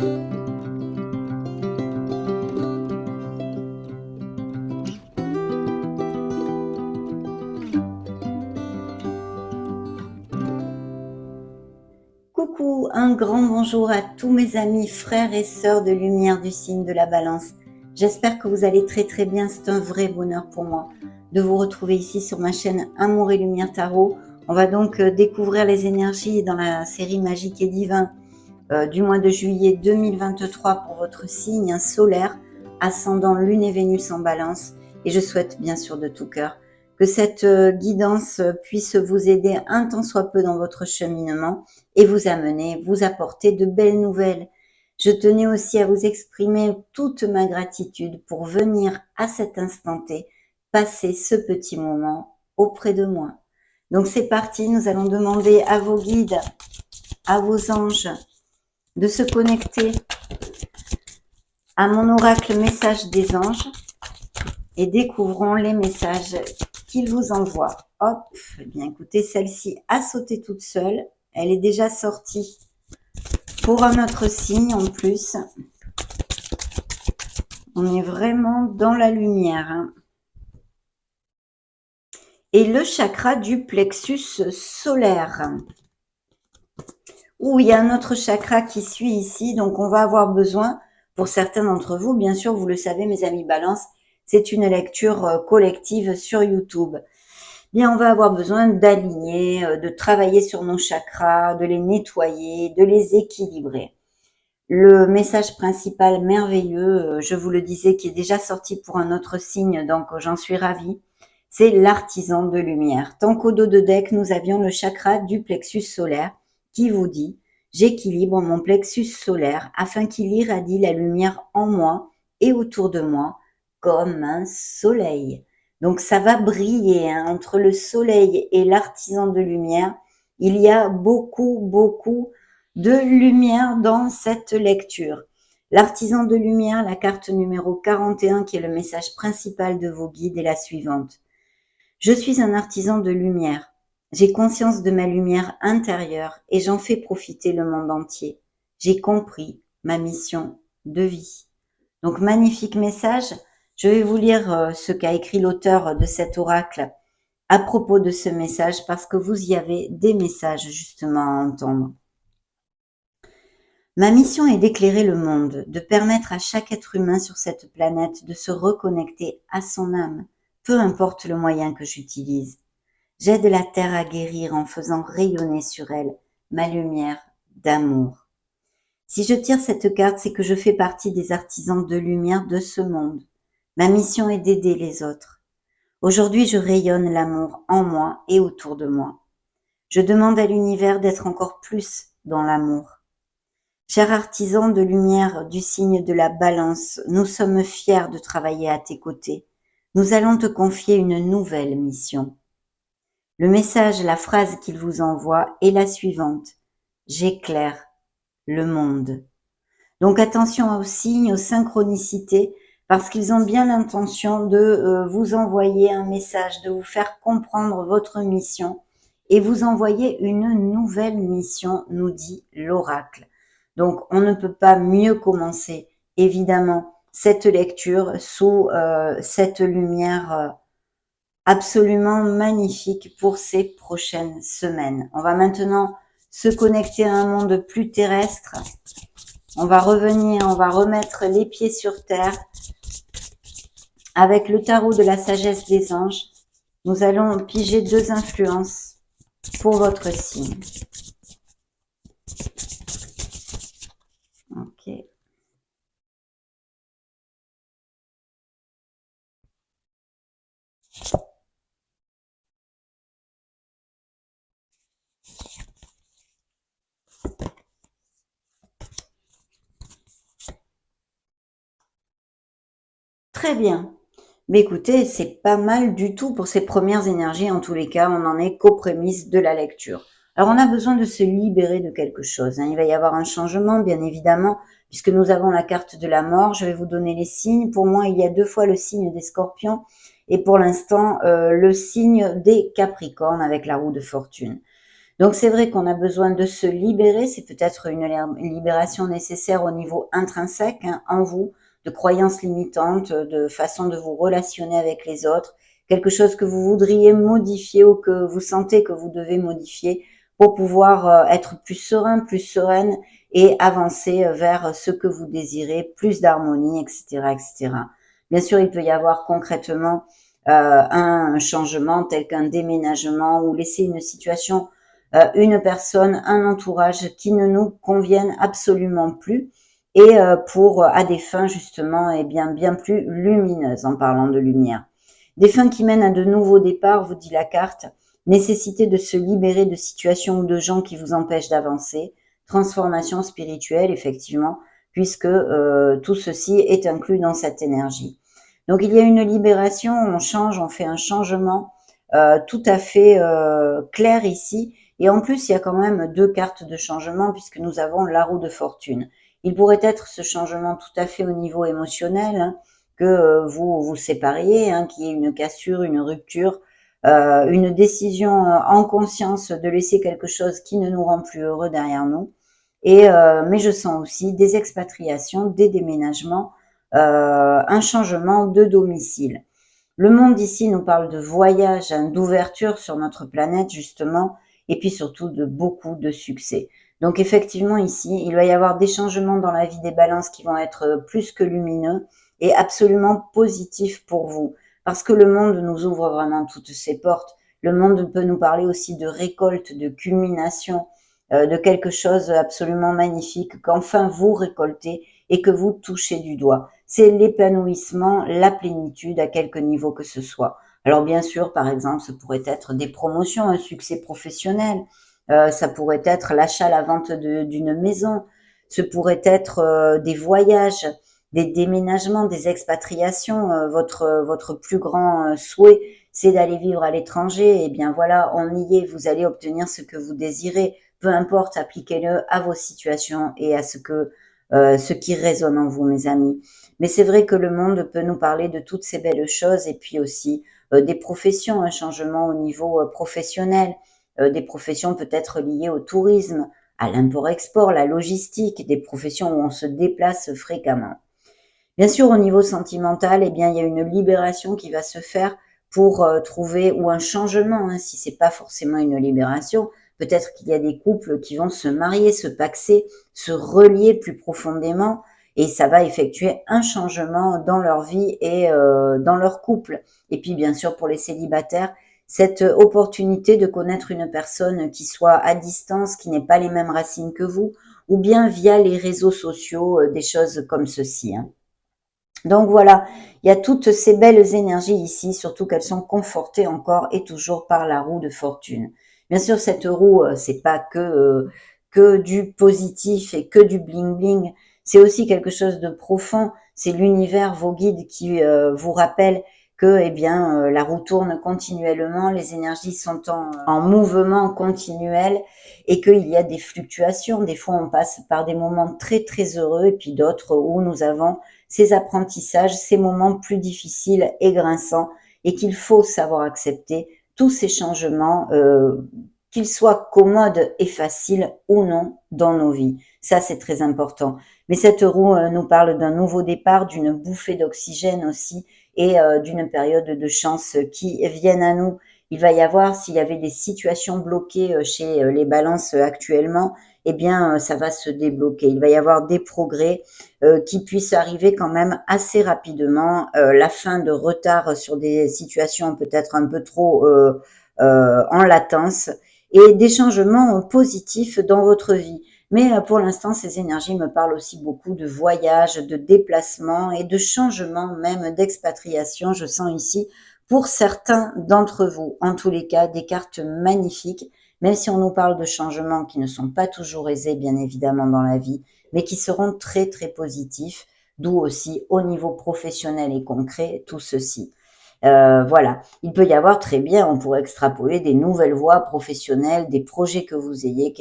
Coucou, un grand bonjour à tous mes amis, frères et sœurs de lumière du signe de la Balance. J'espère que vous allez très bien, c'est un vrai bonheur pour moi de vous retrouver ici sur ma chaîne Amour et Lumière Tarot. On va donc découvrir les énergies dans la série Magique et Divin du mois de juillet 2023 pour votre signe solaire, ascendant Lune et Vénus en Balance. Et je souhaite bien sûr de tout cœur que cette guidance puisse vous aider un tant soit peu dans votre cheminement et vous amener, vous apporter de belles nouvelles. Je tenais aussi à vous exprimer toute ma gratitude pour venir à cet instant T passer ce petit moment auprès de moi. Donc c'est parti, nous allons demander à vos guides, à vos anges, de se connecter à mon oracle message des anges et découvrons les messages qu'ils vous envoient. Hop, eh bien écoutez, celle-ci a sauté toute seule. Elle est déjà sortie pour un autre signe en plus. On est vraiment dans la lumière. Hein. Et le chakra du plexus solaire. Où il y a un autre chakra qui suit ici. Donc on va avoir besoin, pour certains d'entre vous, bien sûr, vous le savez mes amis Balance, c'est une lecture collective sur YouTube. Bien, on va avoir besoin d'aligner, de travailler sur nos chakras, de les nettoyer, de les équilibrer. Le message principal merveilleux, je vous le disais, qui est déjà sorti pour un autre signe, donc j'en suis ravie, c'est l'artisan de lumière. Tant qu'au dos de deck, nous avions le chakra du plexus solaire qui vous dit « J'équilibre mon plexus solaire afin qu'il irradie la lumière en moi et autour de moi comme un soleil. » Donc ça va briller hein, entre le soleil et l'artisan de lumière. Il y a beaucoup de lumière dans cette lecture. L'artisan de lumière, la carte numéro 41, qui est le message principal de vos guides, est la suivante. Je suis un artisan de lumière. J'ai conscience de ma lumière intérieure et j'en fais profiter le monde entier. J'ai compris ma mission de vie. Donc magnifique message. Je vais vous lire ce qu'a écrit l'auteur de cet oracle à propos de ce message parce que vous y avez des messages justement à entendre. Ma mission est d'éclairer le monde, de permettre à chaque être humain sur cette planète de se reconnecter à son âme, peu importe le moyen que j'utilise. J'aide la Terre à guérir en faisant rayonner sur elle ma lumière d'amour. Si je tire cette carte, c'est que je fais partie des artisans de lumière de ce monde. Ma mission est d'aider les autres. Aujourd'hui, je rayonne l'amour en moi et autour de moi. Je demande à l'univers d'être encore plus dans l'amour. Cher artisan de lumière du signe de la Balance, nous sommes fiers de travailler à tes côtés. Nous allons te confier une nouvelle mission. Le message, la phrase qu'il vous envoie est la suivante. J'éclaire le monde. Donc attention aux signes, aux synchronicités, parce qu'ils ont bien l'intention de vous envoyer un message, de vous faire comprendre votre mission et vous envoyer une nouvelle mission, nous dit l'oracle. Donc on ne peut pas mieux commencer, évidemment, cette lecture sous cette lumière absolument magnifique pour ces prochaines semaines. On va maintenant se connecter à un monde plus terrestre. On va revenir, on va remettre les pieds sur terre avec le tarot de la sagesse des anges. Nous allons piger 2 influences pour votre signe. Ok. Très bien. Mais écoutez, c'est pas mal du tout pour ces premières énergies. En tous les cas, on n'en est qu'aux prémices de la lecture. Alors, on a besoin de se libérer de quelque chose. Hein. Il va y avoir un changement, bien évidemment, puisque nous avons la carte de la mort. Je vais vous donner les signes. Pour moi, il y a 2 fois le signe des scorpions et pour l'instant, le signe des capricornes avec la roue de fortune. Donc c'est vrai qu'on a besoin de se libérer, c'est peut-être une libération nécessaire au niveau intrinsèque en vous, de croyances limitantes, de façon de vous relationner avec les autres, quelque chose que vous voudriez modifier ou que vous sentez que vous devez modifier pour pouvoir être plus serein, plus sereine et avancer vers ce que vous désirez, plus d'harmonie, etc., etc. Bien sûr, il peut y avoir concrètement un changement tel qu'un déménagement ou laisser une situation, une personne, un entourage qui ne nous conviennent absolument plus et pour à des fins justement et bien plus lumineuses en parlant de lumière. Des fins qui mènent à de nouveaux départs, vous dit la carte, nécessité de se libérer de situations ou de gens qui vous empêchent d'avancer, transformation spirituelle effectivement, puisque tout ceci est inclus dans cette énergie. Donc il y a une libération, on change, on fait un changement tout à fait clair ici. Et en plus, il y a quand même 2 cartes de changement puisque nous avons la roue de fortune. Il pourrait être ce changement tout à fait au niveau émotionnel, que vous vous sépariez, qu'il y ait une cassure, une rupture, une décision en conscience de laisser quelque chose qui ne nous rend plus heureux derrière nous. Et mais je sens aussi des expatriations, des déménagements, un changement de domicile. Le monde ici nous parle de voyage, d'ouverture sur notre planète justement, et puis surtout de beaucoup de succès. Donc effectivement ici, il va y avoir des changements dans la vie des balances qui vont être plus que lumineux et absolument positifs pour vous. Parce que le monde nous ouvre vraiment toutes ses portes. Le monde peut nous parler aussi de récolte, de culmination, de quelque chose absolument magnifique qu'enfin vous récoltez et que vous touchez du doigt. C'est l'épanouissement, la plénitude à quelque niveau que ce soit. Alors bien sûr, par exemple, ça pourrait être des promotions, un succès professionnel, ça pourrait être l'achat, la vente d'une maison, ce pourrait être des voyages, des déménagements, des expatriations. Votre plus grand souhait, c'est d'aller vivre à l'étranger. Et bien voilà, on y est, vous allez obtenir ce que vous désirez. Peu importe, appliquez-le à vos situations et à ce qui résonne en vous, mes amis. Mais c'est vrai que le monde peut nous parler de toutes ces belles choses et puis aussi des professions, un changement au niveau professionnel, des professions peut-être liées au tourisme, à l'import-export, la logistique, des professions où on se déplace fréquemment. Bien sûr, au niveau sentimental, eh bien, il y a une libération qui va se faire pour trouver, ou un changement, si c'est pas forcément une libération. Peut-être qu'il y a des couples qui vont se marier, se paxer, se relier plus profondément, et ça va effectuer un changement dans leur vie et dans leur couple. Et puis, bien sûr, pour les célibataires, cette opportunité de connaître une personne qui soit à distance, qui n'ait pas les mêmes racines que vous, ou bien via les réseaux sociaux, des choses comme ceci. Donc voilà, il y a toutes ces belles énergies ici, surtout qu'elles sont confortées encore et toujours par la roue de fortune. Bien sûr, cette roue, c'est pas que du positif et que du bling bling. C'est aussi quelque chose de profond. C'est l'univers, vos guides qui vous rappellent que, eh bien, la roue tourne continuellement, les énergies sont en mouvement continuel et qu'il y a des fluctuations. Des fois, on passe par des moments très très heureux et puis d'autres où nous avons ces apprentissages, ces moments plus difficiles et grinçants, et qu'il faut savoir accepter tous ces changements, qu'ils soient commodes et faciles ou non dans nos vies. Ça, c'est très important. Mais cette roue nous parle d'un nouveau départ, d'une bouffée d'oxygène aussi, et d'une période de chance qui viennent à nous. Il va y avoir, s'il y avait des situations bloquées chez les balances actuellement, eh bien, ça va se débloquer. Il va y avoir des progrès qui puissent arriver quand même assez rapidement, la fin de retard sur des situations peut-être un peu trop en latence et des changements positifs dans votre vie. Mais pour l'instant, ces énergies me parlent aussi beaucoup de voyage, de déplacement et de changement, même d'expatriation. Je sens ici pour certains d'entre vous, en tous les cas, des cartes magnifiques, même si on nous parle de changements qui ne sont pas toujours aisés, bien évidemment, dans la vie, mais qui seront très, très positifs, d'où aussi au niveau professionnel et concret, tout ceci. Voilà, il peut y avoir très bien, on pourrait extrapoler des nouvelles voies professionnelles, des projets que vous ayez,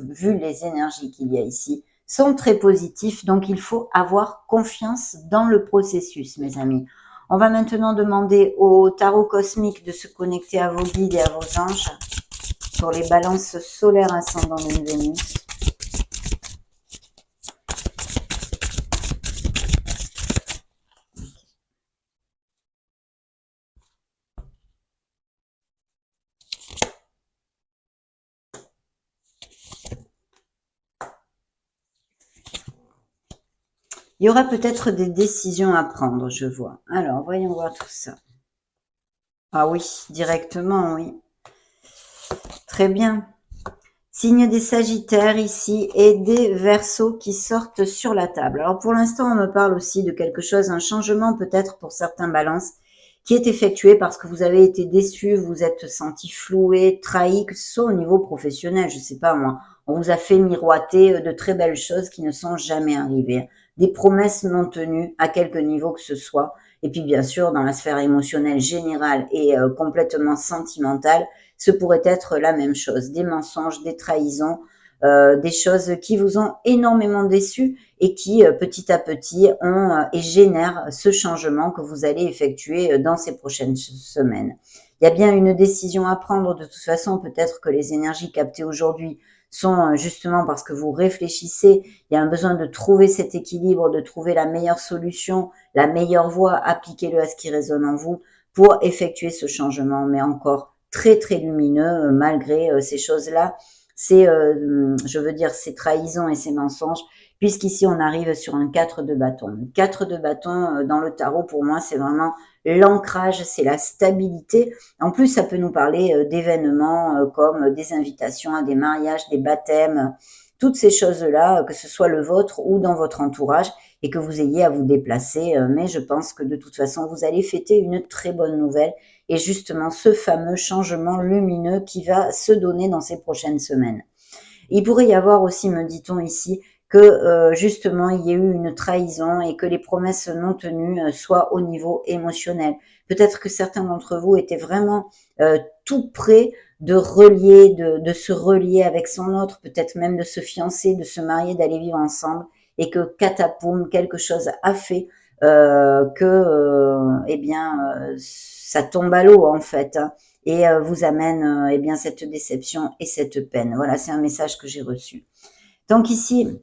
vu les énergies qu'il y a ici, sont très positifs, donc il faut avoir confiance dans le processus, mes amis. On va maintenant demander au tarot cosmique de se connecter à vos guides et à vos anges. pour les balances solaires ascendant Lune Vénus. Il y aura peut-être des décisions à prendre, je vois. Alors, voyons voir tout ça. Ah oui, directement, oui. Très bien. Signe des Sagittaires ici et des Verseaux qui sortent sur la table. Alors pour l'instant, on me parle aussi de quelque chose, un changement peut-être pour certains balances qui est effectué parce que vous avez été déçus, vous êtes senti floué, trahi, que ce soit au niveau professionnel, je sais pas moi. On vous a fait miroiter de très belles choses qui ne sont jamais arrivées. Des promesses non tenues à quelque niveau que ce soit. Et puis bien sûr, dans la sphère émotionnelle générale et complètement sentimentale, ce pourrait être la même chose, des mensonges, des trahisons, des choses qui vous ont énormément déçu et qui petit à petit ont et génèrent ce changement que vous allez effectuer dans ces prochaines semaines. Il y a bien une décision à prendre de toute façon, peut-être que les énergies captées aujourd'hui sont justement parce que vous réfléchissez, il y a un besoin de trouver cet équilibre, de trouver la meilleure solution, la meilleure voie, appliquez-le à ce qui résonne en vous pour effectuer ce changement, mais encore très très lumineux malgré ces choses-là, je veux dire, ces trahisons et ces mensonges, puisqu'ici on arrive sur un 4 de bâton. Le 4 de bâton dans le tarot, pour moi, c'est vraiment l'ancrage, c'est la stabilité. En plus, ça peut nous parler d'événements comme des invitations à des mariages, des baptêmes, toutes ces choses-là, que ce soit le vôtre ou dans votre entourage, et que vous ayez à vous déplacer. Mais je pense que de toute façon, vous allez fêter une très bonne nouvelle et justement ce fameux changement lumineux qui va se donner dans ces prochaines semaines. Il pourrait y avoir aussi, me dit-on ici, que justement il y ait eu une trahison et que les promesses non tenues soient au niveau émotionnel. Peut-être que certains d'entre vous étaient vraiment tout près de relier, de se relier avec son autre, peut-être même de se fiancer, de se marier, d'aller vivre ensemble, et que catapoum, quelque chose a fait que eh bien ça tombe à l'eau en fait, hein, et vous amène eh bien cette déception et cette peine. Voilà, c'est un message que j'ai reçu. Donc ici,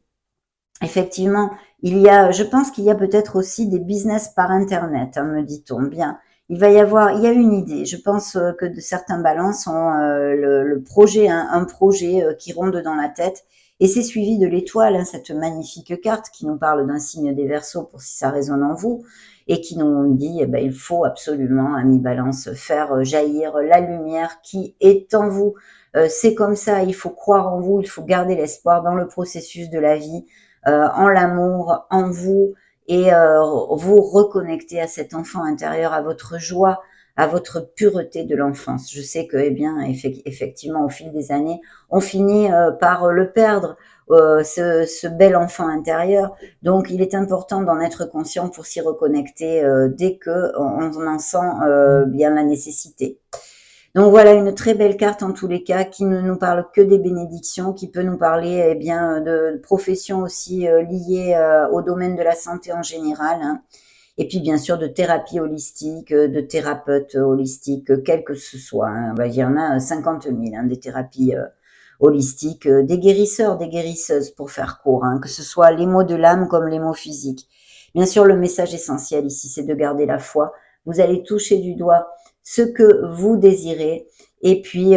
effectivement, je pense qu'il y a peut-être aussi des business par Internet, hein, me dit-on bien. Il y a une idée. Je pense que de certains balances ont le projet, hein, un projet qui ronde dans la tête. Et c'est suivi de l'étoile, hein, cette magnifique carte qui nous parle d'un signe des Verseaux pour si ça résonne en vous et qui nous dit, eh ben, il faut absolument, ami Balance, faire jaillir la lumière qui est en vous. C'est comme ça, il faut croire en vous, il faut garder l'espoir dans le processus de la vie, en l'amour, en vous, et vous reconnecter à cet enfant intérieur, à votre joie, à votre pureté de l'enfance. Je sais que, eh bien, effectivement, au fil des années, on finit par le perdre, ce bel enfant intérieur. Donc, il est important d'en être conscient pour s'y reconnecter dès que on en sent bien la nécessité. Donc voilà une très belle carte en tous les cas qui ne nous parle que des bénédictions, qui peut nous parler eh bien de professions aussi liées au domaine de la santé en général, hein. Et puis bien sûr de thérapie holistique, de thérapeutes holistiques, quel que ce soit, hein. Ben, il y en a 50 000 hein, des thérapies holistiques, des guérisseurs, des guérisseuses pour faire court, hein, que ce soit les maux de l'âme comme les maux physiques. Bien sûr, le message essentiel ici, c'est de garder la foi. Vous allez toucher du doigt ce que vous désirez. Et puis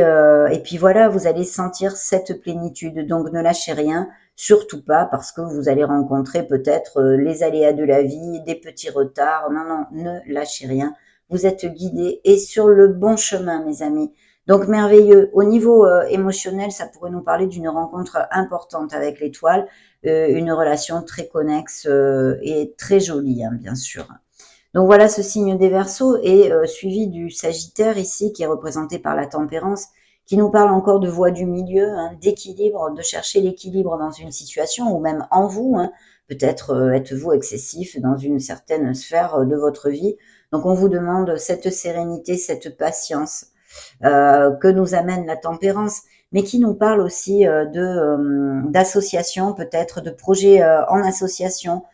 voilà, vous allez sentir cette plénitude. Donc ne lâchez rien, surtout pas parce que vous allez rencontrer peut-être les aléas de la vie, des petits retards. Non, non, ne lâchez rien. Vous êtes guidés et sur le bon chemin, mes amis. Donc merveilleux. Au niveau émotionnel, ça pourrait nous parler d'une rencontre importante avec l'étoile, une relation très connexe et très jolie, hein, bien sûr. Donc voilà, ce signe des Verseaux est suivi du Sagittaire ici, qui est représenté par la tempérance, qui nous parle encore de voie du milieu, hein, d'équilibre, de chercher l'équilibre dans une situation ou même en vous, hein. Peut-être êtes-vous excessif dans une certaine sphère de votre vie. Donc on vous demande cette sérénité, cette patience que nous amène la tempérance, mais qui nous parle aussi d'associations, peut-être de projets en association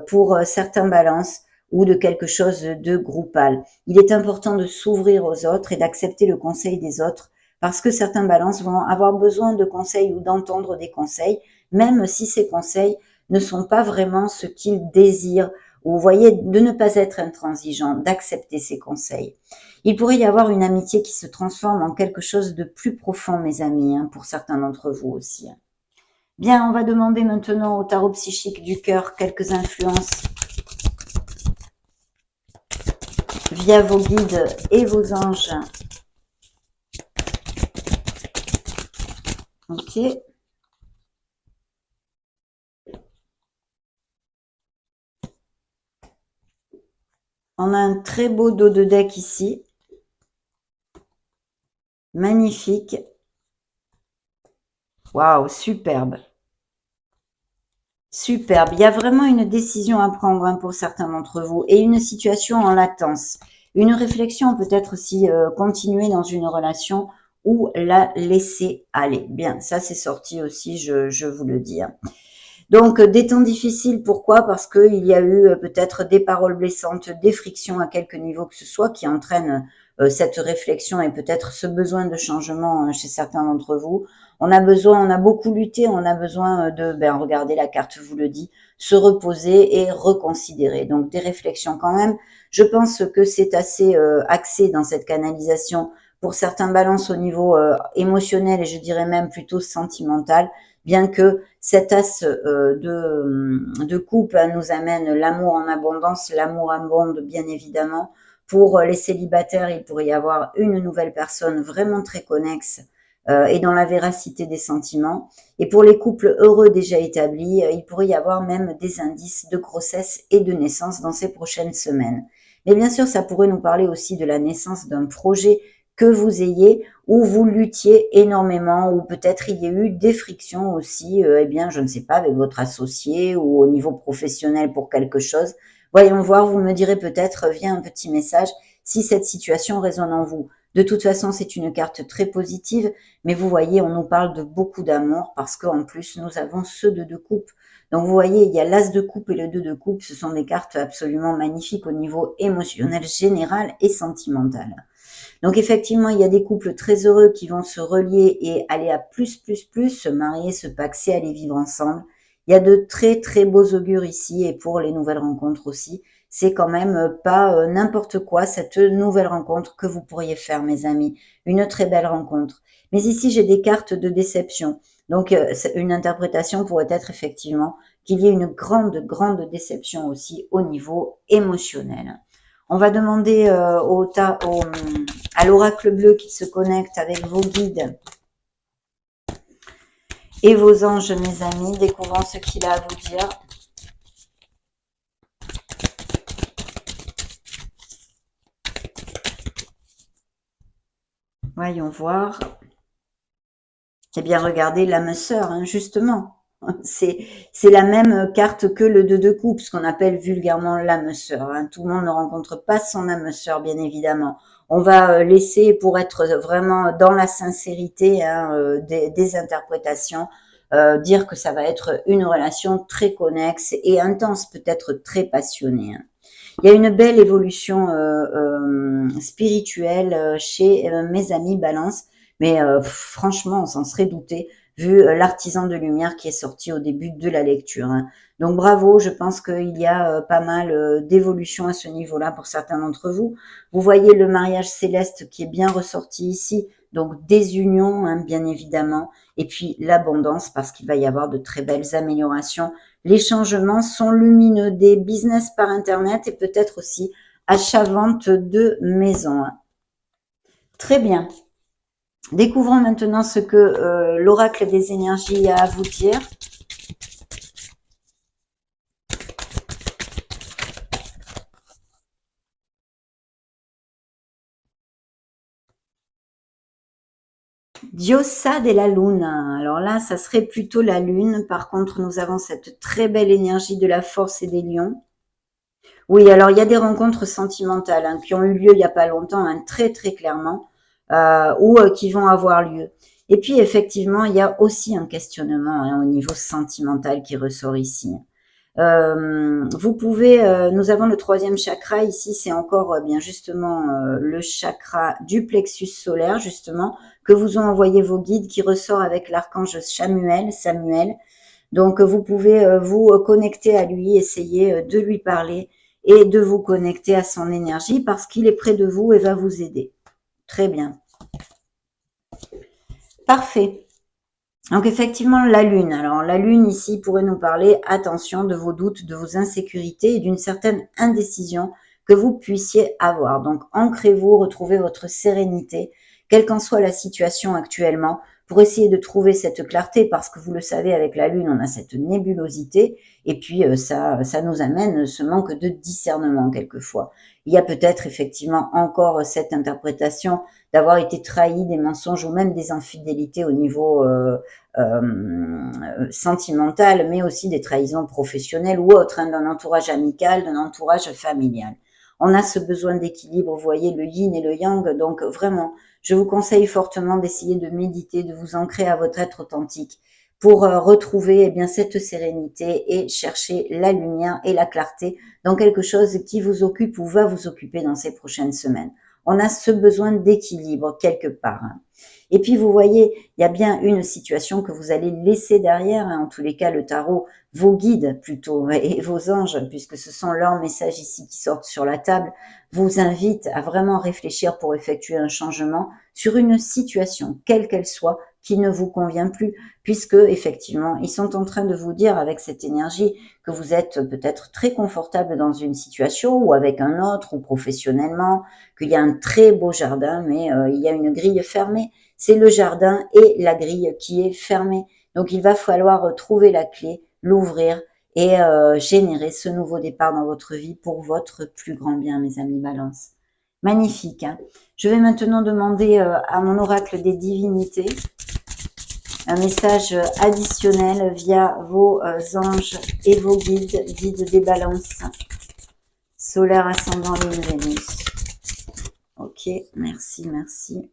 pour certains balances, ou de quelque chose de groupal. Il est important de s'ouvrir aux autres et d'accepter le conseil des autres parce que certains balances vont avoir besoin de conseils ou d'entendre des conseils, même si ces conseils ne sont pas vraiment ce qu'ils désirent, ou vous voyez, de ne pas être intransigeant, d'accepter ces conseils. Il pourrait y avoir une amitié qui se transforme en quelque chose de plus profond, mes amis, hein, pour certains d'entre vous aussi. Bien, on va demander maintenant au tarot psychique du cœur quelques influences via vos guides et vos anges. Ok. On a un très beau dos de deck ici. Magnifique. Waouh, superbe. Superbe. Il y a vraiment une décision à prendre, hein, pour certains d'entre vous et une situation en latence. Une réflexion peut-être aussi continuer dans une relation ou la laisser aller. Bien, ça c'est sorti aussi, je vous le dis, hein. Donc, des temps difficiles, pourquoi? Parce qu'il y a eu peut-être des paroles blessantes, des frictions à quelque niveau que ce soit qui entraînent cette réflexion et peut-être ce besoin de changement chez certains d'entre vous. On a beaucoup lutté, on a besoin de, regardez, la carte vous le dit, se reposer et reconsidérer. Donc, des réflexions quand même. Je pense que c'est assez axé dans cette canalisation pour certains balances au niveau émotionnel et je dirais même plutôt sentimental, bien que cet as de coupe nous amène l'amour en abondance, l'amour abonde bien évidemment. Pour les célibataires, il pourrait y avoir une nouvelle personne vraiment très connexe et dans la véracité des sentiments. Et pour les couples heureux déjà établis, il pourrait y avoir même des indices de grossesse et de naissance dans ces prochaines semaines. Mais bien sûr, ça pourrait nous parler aussi de la naissance d'un projet que vous ayez, où vous luttiez énormément, ou peut-être il y a eu des frictions aussi, eh bien, je ne sais pas, avec votre associé ou au niveau professionnel pour quelque chose. Voyons voir, vous me direz peut-être via un petit message si cette situation résonne en vous. De toute façon, c'est une carte très positive, mais vous voyez, on nous parle de beaucoup d'amour parce qu'en plus, nous avons ceux de deux coupes. Donc, vous voyez, il y a l'as de coupe et le 2 de coupe. Ce sont des cartes absolument magnifiques au niveau émotionnel général et sentimental. Donc effectivement, il y a des couples très heureux qui vont se relier et aller à plus, se marier, se paxer, aller vivre ensemble. Il y a de très, très beaux augures ici et pour les nouvelles rencontres aussi. C'est quand même pas n'importe quoi, cette nouvelle rencontre que vous pourriez faire, mes amis. Une très belle rencontre. Mais ici, j'ai des cartes de déception. Donc, une interprétation pourrait être effectivement qu'il y ait une grande, grande déception aussi au niveau émotionnel. On va demander à l'oracle bleu qui se connecte avec vos guides et vos anges, mes amis, découvrant ce qu'il a à vous dire. Voyons voir. Eh bien, regardez l'âme sœur, hein, justement. C'est la même carte que le 2 de coupe, ce qu'on appelle vulgairement l'âme sœur, hein. Tout le monde ne rencontre pas son âme sœur, bien évidemment. On va laisser, pour être vraiment dans la sincérité, hein, des interprétations, dire que ça va être une relation très connexe et intense, peut-être très passionnée, hein. Il y a une belle évolution spirituelle chez mes amis Balance, mais franchement, on s'en serait douté vu l'artisan de lumière qui est sorti au début de la lecture, hein. Donc bravo, je pense qu'il y a pas mal d'évolution à ce niveau-là pour certains d'entre vous. Vous voyez le mariage céleste qui est bien ressorti ici, donc des unions, hein, bien évidemment, et puis l'abondance parce qu'il va y avoir de très belles améliorations. Les changements sont lumineux, des business par Internet et peut-être aussi achat-vente de maisons. Très bien. Découvrons maintenant ce que l'oracle des énergies a à vous dire. Diosa de la Luna. Alors là, ça serait plutôt la Lune. Par contre, nous avons cette très belle énergie de la force et des lions. Oui, alors il y a des rencontres sentimentales, hein, qui ont eu lieu il n'y a pas longtemps, hein, très très clairement, ou qui vont avoir lieu. Et puis effectivement, il y a aussi un questionnement, hein, au niveau sentimental qui ressort ici. Vous pouvez, nous avons le 3e chakra ici, c'est encore bien justement le chakra du plexus solaire justement, que vous ont envoyé vos guides, qui ressort avec l'archange Samuel. Donc vous pouvez vous connecter à lui, essayer de lui parler et de vous connecter à son énergie parce qu'il est près de vous et va vous aider. Très bien. Parfait. Donc effectivement, la Lune. Alors la Lune ici pourrait nous parler, attention, de vos doutes, de vos insécurités et d'une certaine indécision que vous puissiez avoir. Donc ancrez-vous, retrouvez votre sérénité, quelle qu'en soit la situation actuellement, pour essayer de trouver cette clarté, parce que vous le savez, avec la Lune, on a cette nébulosité, et puis ça nous amène ce manque de discernement quelquefois. Il y a peut-être effectivement encore cette interprétation d'avoir été trahi, des mensonges ou même des infidélités au niveau sentimentales, mais aussi des trahisons professionnelles ou autres, hein, d'un entourage amical, d'un entourage familial. On a ce besoin d'équilibre, vous voyez, le yin et le yang, donc vraiment, je vous conseille fortement d'essayer de méditer, de vous ancrer à votre être authentique pour retrouver bien cette sérénité et chercher la lumière et la clarté dans quelque chose qui vous occupe ou va vous occuper dans ces prochaines semaines. On a ce besoin d'équilibre quelque part. Et puis, vous voyez, il y a bien une situation que vous allez laisser derrière, hein, en tous les cas, le tarot, vos guides plutôt, et vos anges, puisque ce sont leurs messages ici qui sortent sur la table, vous invitent à vraiment réfléchir pour effectuer un changement sur une situation, quelle qu'elle soit, qui ne vous convient plus, puisque effectivement, ils sont en train de vous dire avec cette énergie que vous êtes peut-être très confortable dans une situation ou avec un autre ou professionnellement, qu'il y a un très beau jardin, mais il y a une grille fermée. C'est le jardin et la grille qui est fermée. Donc il va falloir trouver la clé, l'ouvrir et générer ce nouveau départ dans votre vie pour votre plus grand bien, mes amis Balance. Magnifique, hein. Je vais maintenant demander à mon oracle des divinités un message additionnel via vos anges et vos guides des balances. Solaire, ascendant, Lune, Vénus. Ok, merci, merci.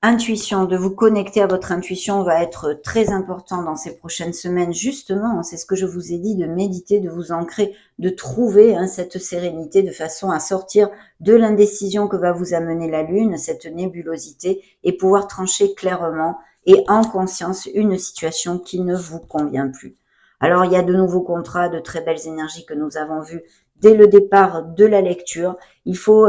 Intuition, de vous connecter à votre intuition va être très important dans ces prochaines semaines. Justement, c'est ce que je vous ai dit, de méditer, de vous ancrer, de trouver cette sérénité de façon à sortir de l'indécision que va vous amener la Lune, cette nébulosité, et pouvoir trancher clairement et en conscience une situation qui ne vous convient plus. Alors, il y a de nouveaux contrats, de très belles énergies que nous avons vues dès le départ de la lecture. Il faut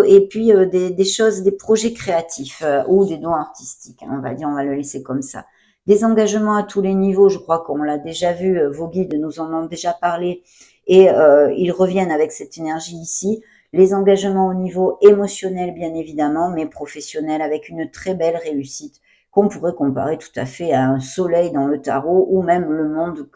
et puis des choses, des projets créatifs ou des dons artistiques, hein, on va dire, on va le laisser comme ça. Des engagements à tous les niveaux, je crois qu'on l'a déjà vu, vos guides nous en ont déjà parlé et ils reviennent avec cette énergie ici. Les engagements au niveau émotionnel, bien évidemment, mais professionnel, avec une très belle réussite qu'on pourrait comparer tout à fait à un soleil dans le tarot ou même le monde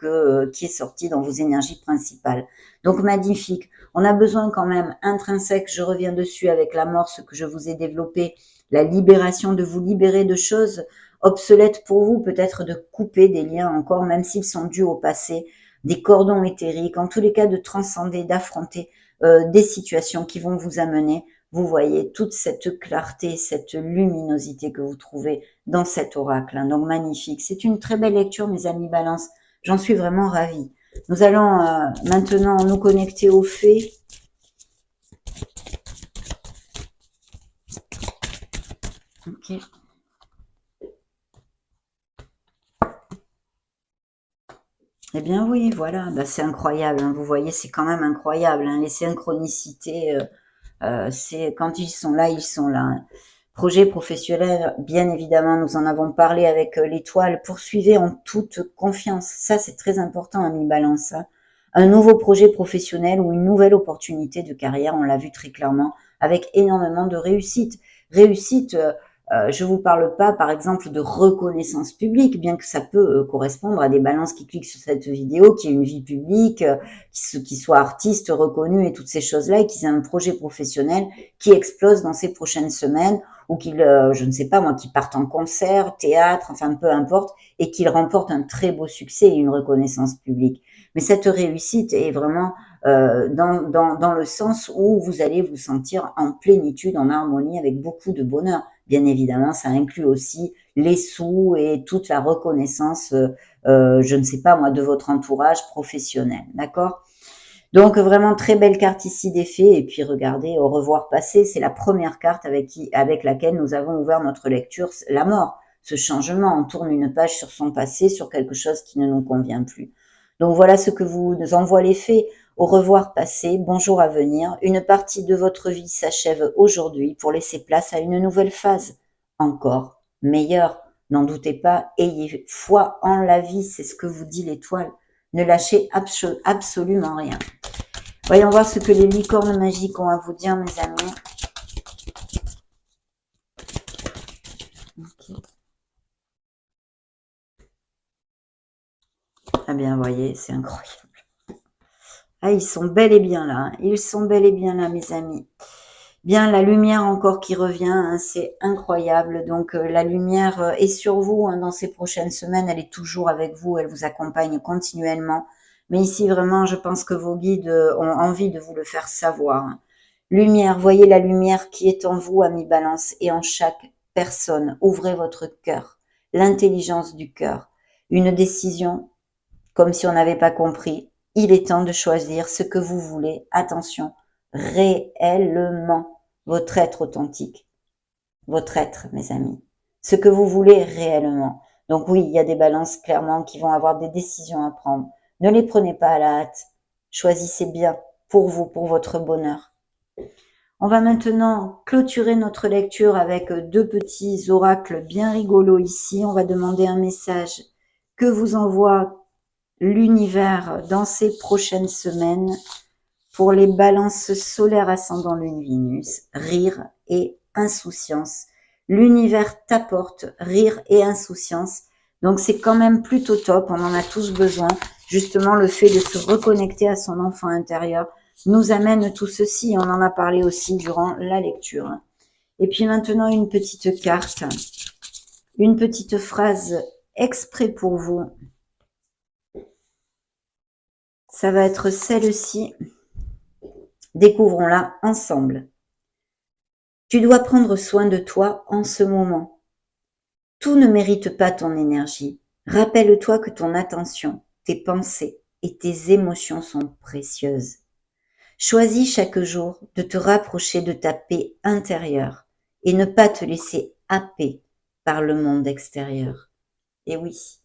qui est sorti dans vos énergies principales. Donc magnifique. On a besoin quand même intrinsèque, je reviens dessus avec l'amorce que je vous ai développée, la libération, de vous libérer de choses obsolètes pour vous, peut-être de couper des liens encore, même s'ils sont dus au passé, des cordons éthériques, en tous les cas de transcender, d'affronter des situations qui vont vous amener, vous voyez, toute cette clarté, cette luminosité que vous trouvez dans cet oracle. Hein. Donc magnifique. C'est une très belle lecture, mes amis Balance. J'en suis vraiment ravie. Nous allons maintenant nous connecter aux fées. Ok. Eh bien oui, voilà, bah, c'est incroyable. Hein. Vous voyez, c'est quand même incroyable. Hein. Les synchronicités, c'est quand ils sont là, ils sont là. Hein. Projet professionnel, bien évidemment, nous en avons parlé avec l'étoile. Poursuivez en toute confiance. Ça, c'est très important, ami Balance. Hein. Un nouveau projet professionnel ou une nouvelle opportunité de carrière, on l'a vu très clairement, avec énormément de réussite. Réussite, je vous parle pas, par exemple, de reconnaissance publique, bien que ça peut correspondre à des balances qui cliquent sur cette vidéo, qui aient une vie publique, qui soient artistes reconnus et toutes ces choses-là, et qu'ils aient un projet professionnel qui explose dans ces prochaines semaines, ou qu'ils, je ne sais pas moi, qu'ils partent en concert, théâtre, enfin peu importe, et qu'ils remportent un très beau succès et une reconnaissance publique. Mais cette réussite est vraiment dans le sens où vous allez vous sentir en plénitude, en harmonie, avec beaucoup de bonheur. Bien évidemment, ça inclut aussi les sous et toute la reconnaissance, je ne sais pas moi, de votre entourage professionnel, d'accord? Donc vraiment très belle carte ici d'effet. Et puis regardez, au revoir passé, c'est la première carte avec laquelle nous avons ouvert notre lecture, la mort, ce changement. On tourne une page sur son passé, sur quelque chose qui ne nous convient plus. Donc voilà ce que vous envoie les faits. Au revoir passé, bonjour à venir. Une partie de votre vie s'achève aujourd'hui pour laisser place à une nouvelle phase, encore meilleure. N'en doutez pas, ayez foi en la vie, c'est ce que vous dit l'étoile. Ne lâchez absolument rien. Voyons voir ce que les licornes magiques ont à vous dire, mes amis. Okay. Ah bien, vous voyez, c'est incroyable. Ah, ils sont bel et bien là. Ils sont bel et bien là, mes amis. Bien, la lumière encore qui revient, hein, c'est incroyable. Donc, la lumière est sur vous hein, dans ces prochaines semaines. Elle est toujours avec vous. Elle vous accompagne continuellement. Mais ici, vraiment, je pense que vos guides ont envie de vous le faire savoir. Lumière, voyez la lumière qui est en vous, ami Balance, et en chaque personne. Ouvrez votre cœur, l'intelligence du cœur. Une décision, comme si on n'avait pas compris. Il est temps de choisir ce que vous voulez. Attention, réellement, votre être authentique. Votre être, mes amis. Ce que vous voulez réellement. Donc oui, il y a des balances clairement qui vont avoir des décisions à prendre. Ne les prenez pas à la hâte. Choisissez bien pour vous, pour votre bonheur. On va maintenant clôturer notre lecture avec deux petits oracles bien rigolos ici. On va demander un message que vous envoie l'univers dans ces prochaines semaines pour les balances solaires ascendant lune Vénus, rire et insouciance. L'univers t'apporte rire et insouciance. Donc c'est quand même plutôt top, on en a tous besoin. Justement, le fait de se reconnecter à son enfant intérieur nous amène tout ceci. On en a parlé aussi durant la lecture. Et puis maintenant, une petite carte, une petite phrase exprès pour vous. Ça va être celle-ci. Découvrons-la ensemble. Tu dois prendre soin de toi en ce moment. Tout ne mérite pas ton énergie. Rappelle-toi que ton attention, tes pensées et tes émotions sont précieuses. Choisis chaque jour de te rapprocher de ta paix intérieure et ne pas te laisser happer par le monde extérieur. Et oui,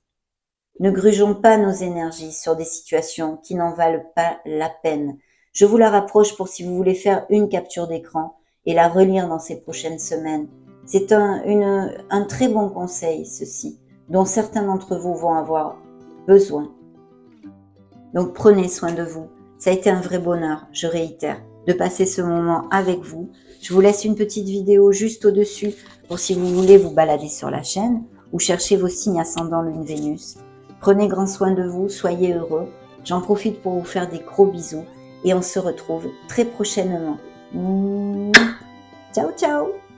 ne grugeons pas nos énergies sur des situations qui n'en valent pas la peine. Je vous la rapproche pour si vous voulez faire une capture d'écran et la relire dans ces prochaines semaines. C'est un très bon conseil, ceci, dont certains d'entre vous vont avoir besoin. Donc prenez soin de vous. Ça a été un vrai bonheur, je réitère, de passer ce moment avec vous. Je vous laisse une petite vidéo juste au-dessus pour si vous voulez vous balader sur la chaîne ou chercher vos signes ascendant lune Vénus. Prenez grand soin de vous, soyez heureux. J'en profite pour vous faire des gros bisous et on se retrouve très prochainement. Ciao, ciao!